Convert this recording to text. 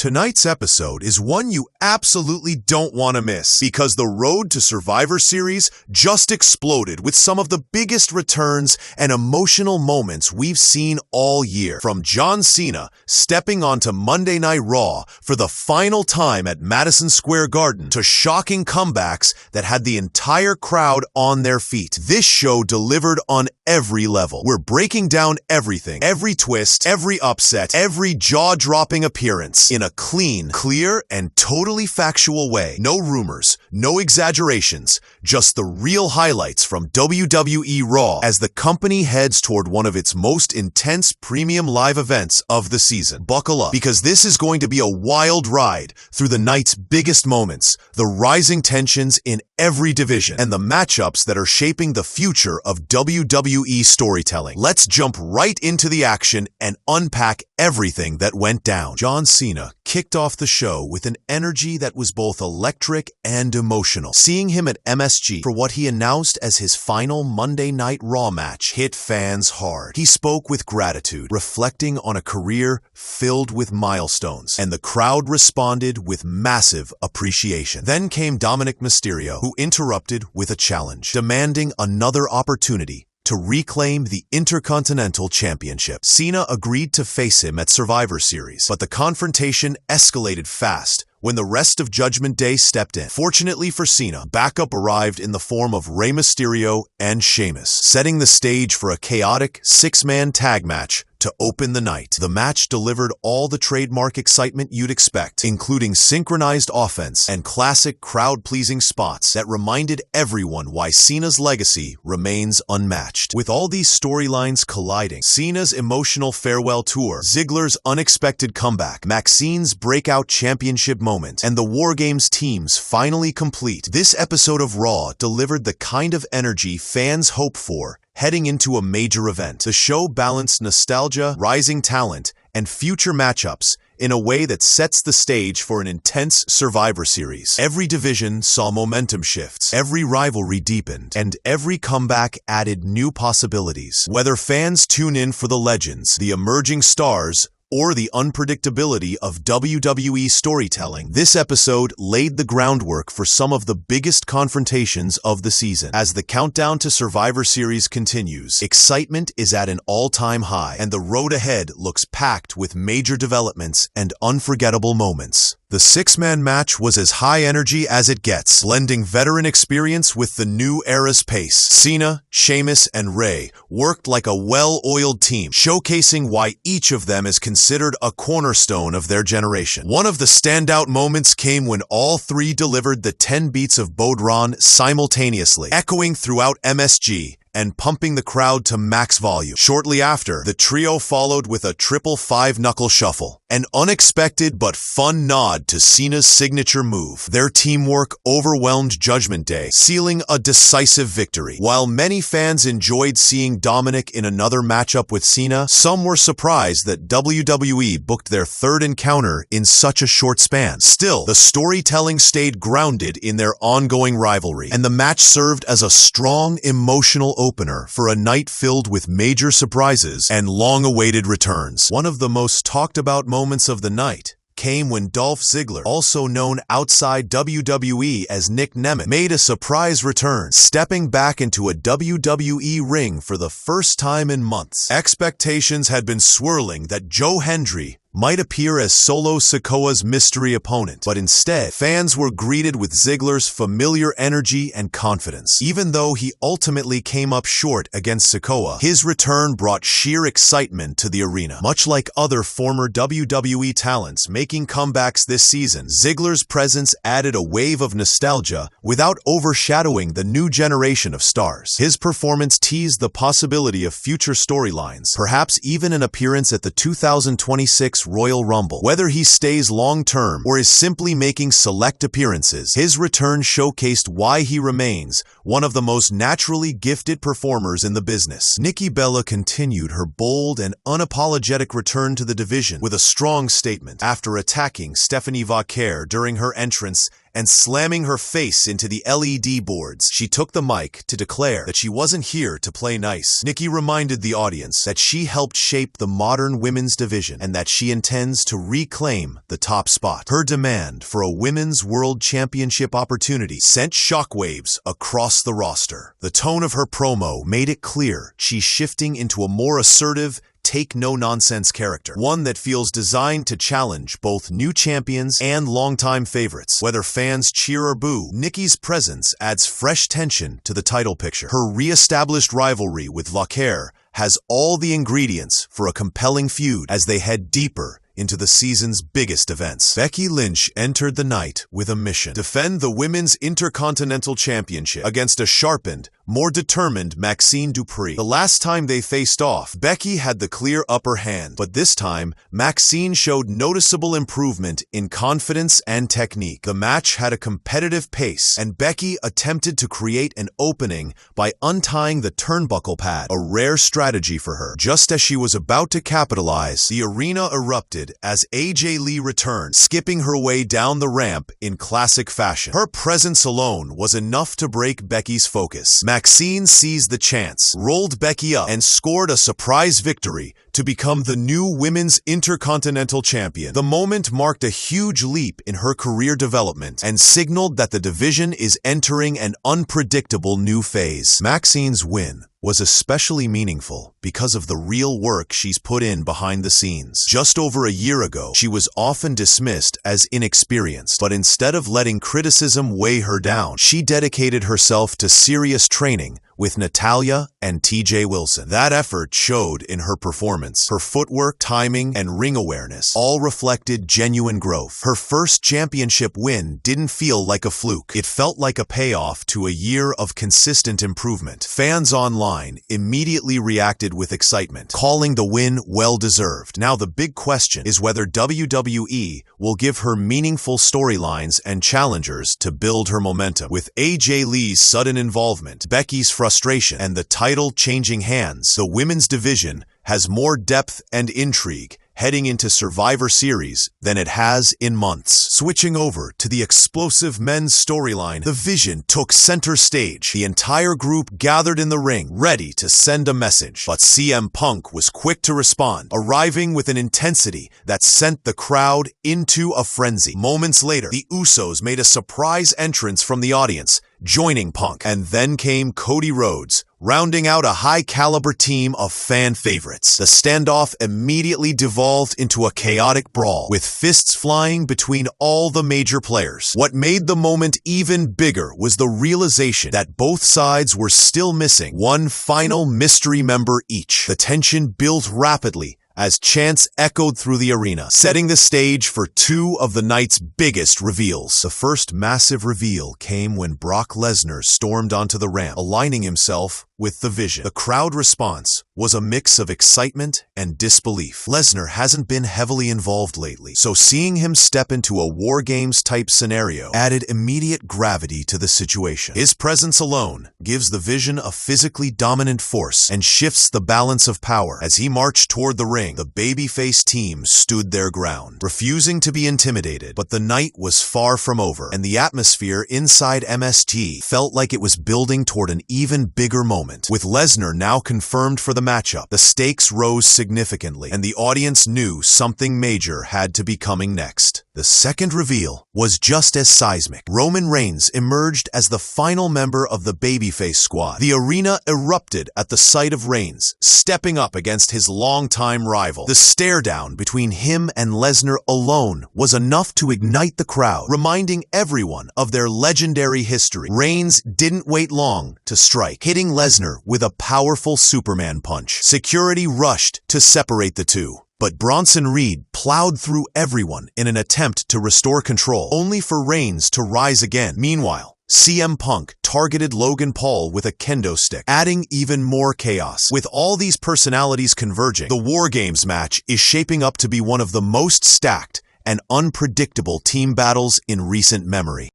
Tonight's episode is one you absolutely don't want to miss because the road to Survivor Series just exploded with some of the biggest returns and emotional moments we've seen all year. From John Cena stepping onto Monday Night Raw for the final time at Madison Square Garden to shocking comebacks that had the entire crowd on their feet. This show delivered on every level. We're breaking down everything, every twist, every upset, every jaw-dropping appearance in a clean, clear, and totally factual way. No rumors, no exaggerations, just the real highlights from WWE Raw as the company heads toward one of its most intense premium live events of the season. Buckle up, because this is going to be a wild ride through the night's biggest moments, the rising tensions in every division, and the matchups that are shaping the future of WWE storytelling. Let's jump right into the action and unpack everything that went down. John Cena kicked off the show with an energy that was both electric and emotional. Seeing him at MSG for what he announced as his final Monday Night Raw match hit fans hard. He spoke with gratitude, reflecting on a career filled with milestones, and the crowd responded with massive appreciation. Then came Dominic Mysterio, who interrupted with a challenge, demanding another opportunity to reclaim the Intercontinental Championship. Cena agreed to face him at Survivor Series, but the confrontation escalated fast when the rest of Judgment Day stepped in. Fortunately for Cena, backup arrived in the form of Rey Mysterio and Sheamus, setting the stage for a chaotic six-man tag match to open the night. The match delivered all the trademark excitement you'd expect, including synchronized offense and classic crowd-pleasing spots that reminded everyone why Cena's legacy remains unmatched. With all these storylines colliding, Cena's emotional farewell tour, Ziggler's unexpected comeback, Maxine's breakout championship moment, and the WarGames teams finally complete, this episode of Raw delivered the kind of energy fans hope for heading into a major event. The show balanced nostalgia, rising talent, and future matchups in a way that sets the stage for an intense Survivor Series. Every division saw momentum shifts, every rivalry deepened, and every comeback added new possibilities. Whether fans tune in for the legends, the emerging stars, or the unpredictability of WWE storytelling, this episode laid the groundwork for some of the biggest confrontations of the season. As the countdown to Survivor Series continues, excitement is at an all-time high, and the road ahead looks packed with major developments and unforgettable moments. The six-man match was as high energy as it gets, blending veteran experience with the new era's pace. Cena, Sheamus, and Rey worked like a well-oiled team, showcasing why each of them is considered a cornerstone of their generation. One of the standout moments came when all three delivered the 10 beats of Bodhrán simultaneously, echoing throughout MSG and pumping the crowd to max volume. Shortly after, the trio followed with a triple five-knuckle shuffle, an unexpected but fun nod to Cena's signature move. Their teamwork overwhelmed Judgment Day, sealing a decisive victory. While many fans enjoyed seeing Dominic in another matchup with Cena, some were surprised that WWE booked their third encounter in such a short span. Still, the storytelling stayed grounded in their ongoing rivalry, and the match served as a strong, emotional opener for a night filled with major surprises and long-awaited returns. One of the most talked-about moments of the night came when Dolph Ziggler, also known outside WWE as Nick Nemeth, made a surprise return, stepping back into a WWE ring for the first time in months. Expectations had been swirling that Joe Hendry might appear as Solo Sikoa's mystery opponent, but instead, fans were greeted with Ziggler's familiar energy and confidence. Even though he ultimately came up short against Sikoa, his return brought sheer excitement to the arena. Much like other former WWE talents making comebacks this season, Ziggler's presence added a wave of nostalgia without overshadowing the new generation of stars. His performance teased the possibility of future storylines, perhaps even an appearance at the 2026 Royal Rumble. Whether he stays long-term or is simply making select appearances, his return showcased why he remains one of the most naturally gifted performers in the business. Nikki Bella continued her bold and unapologetic return to the division with a strong statement after attacking Stephanie Vaquer during her entrance and slamming her face into the LED boards. She took the mic to declare that she wasn't here to play nice. Nikki reminded the audience that she helped shape the modern women's division and that she intends to reclaim the top spot. Her demand for a Women's World Championship opportunity sent shockwaves across the roster. The tone of her promo made it clear she's shifting into a more assertive, take-no-nonsense character, one that feels designed to challenge both new champions and longtime favorites. Whether fans cheer or boo, Nikki's presence adds fresh tension to the title picture. Her re-established rivalry with Ziggler has all the ingredients for a compelling feud as they head deeper into the season's biggest events. Becky Lynch entered the night with a mission: defend the Women's Intercontinental Championship against a sharpened, more determined Maxine Dupree. The last time they faced off, Becky had the clear upper hand, but this time, Maxine showed noticeable improvement in confidence and technique. The match had a competitive pace, and Becky attempted to create an opening by untying the turnbuckle pad, a rare strategy for her. Just as she was about to capitalize, the arena erupted as AJ Lee returned, skipping her way down the ramp in classic fashion. Her presence alone was enough to break Becky's focus. Maxine seized the chance, rolled Becky up, and scored a surprise victory to become the new Women's Intercontinental Champion. The moment marked a huge leap in her career development and signaled that the division is entering an unpredictable new phase. Maxine's win was especially meaningful because of the real work she's put in behind the scenes. Just over a year ago, she was often dismissed as inexperienced, but instead of letting criticism weigh her down, she dedicated herself to serious training with Natalya and TJ Wilson. That effort showed in her performance. Her footwork, timing, and ring awareness all reflected genuine growth. Her first championship win didn't feel like a fluke. It felt like a payoff to a year of consistent improvement. Fans online immediately reacted with excitement, calling the win well-deserved. Now the big question is whether WWE will give her meaningful storylines and challengers to build her momentum. With AJ Lee's sudden involvement, Becky's frustration, and the title changing hands, the women's division has more depth and intrigue heading into Survivor Series than it has in months. Switching over to the explosive men's storyline, the Vision took center stage. The entire group gathered in the ring, ready to send a message. But CM Punk was quick to respond, arriving with an intensity that sent the crowd into a frenzy. Moments later, the Usos made a surprise entrance from the audience, joining Punk. And then came Cody Rhodes, rounding out a high-caliber team of fan favorites. The standoff immediately devolved into a chaotic brawl, with fists flying between all the major players. What made the moment even bigger was the realization that both sides were still missing one final mystery member each. The tension built rapidly as chants echoed through the arena, setting the stage for two of the night's biggest reveals. The first massive reveal came when Brock Lesnar stormed onto the ramp, aligning himself with the Vision. The crowd response was a mix of excitement and disbelief. Lesnar hasn't been heavily involved lately, so seeing him step into a WarGames type scenario added immediate gravity to the situation. His presence alone gives the Vision a physically dominant force and shifts the balance of power. As he marched toward the ring, the babyface team stood their ground, refusing to be intimidated. But the night was far from over, and the atmosphere inside MSG felt like it was building toward an even bigger moment. With Lesnar now confirmed for the matchup, the stakes rose significantly, and the audience knew something major had to be coming next. The second reveal was just as seismic. Roman Reigns emerged as the final member of the babyface squad. The arena erupted at the sight of Reigns, stepping up against his longtime rival. The stare-down between him and Lesnar alone was enough to ignite the crowd, reminding everyone of their legendary history. Reigns didn't wait long to strike, hitting Lesnar with a powerful Superman punch. Security rushed to separate the two, but Bronson Reed plowed through everyone in an attempt to restore control, only for Reigns to rise again. Meanwhile, CM Punk targeted Logan Paul with a kendo stick, adding even more chaos. With all these personalities converging, the WarGames match is shaping up to be one of the most stacked and unpredictable team battles in recent memory.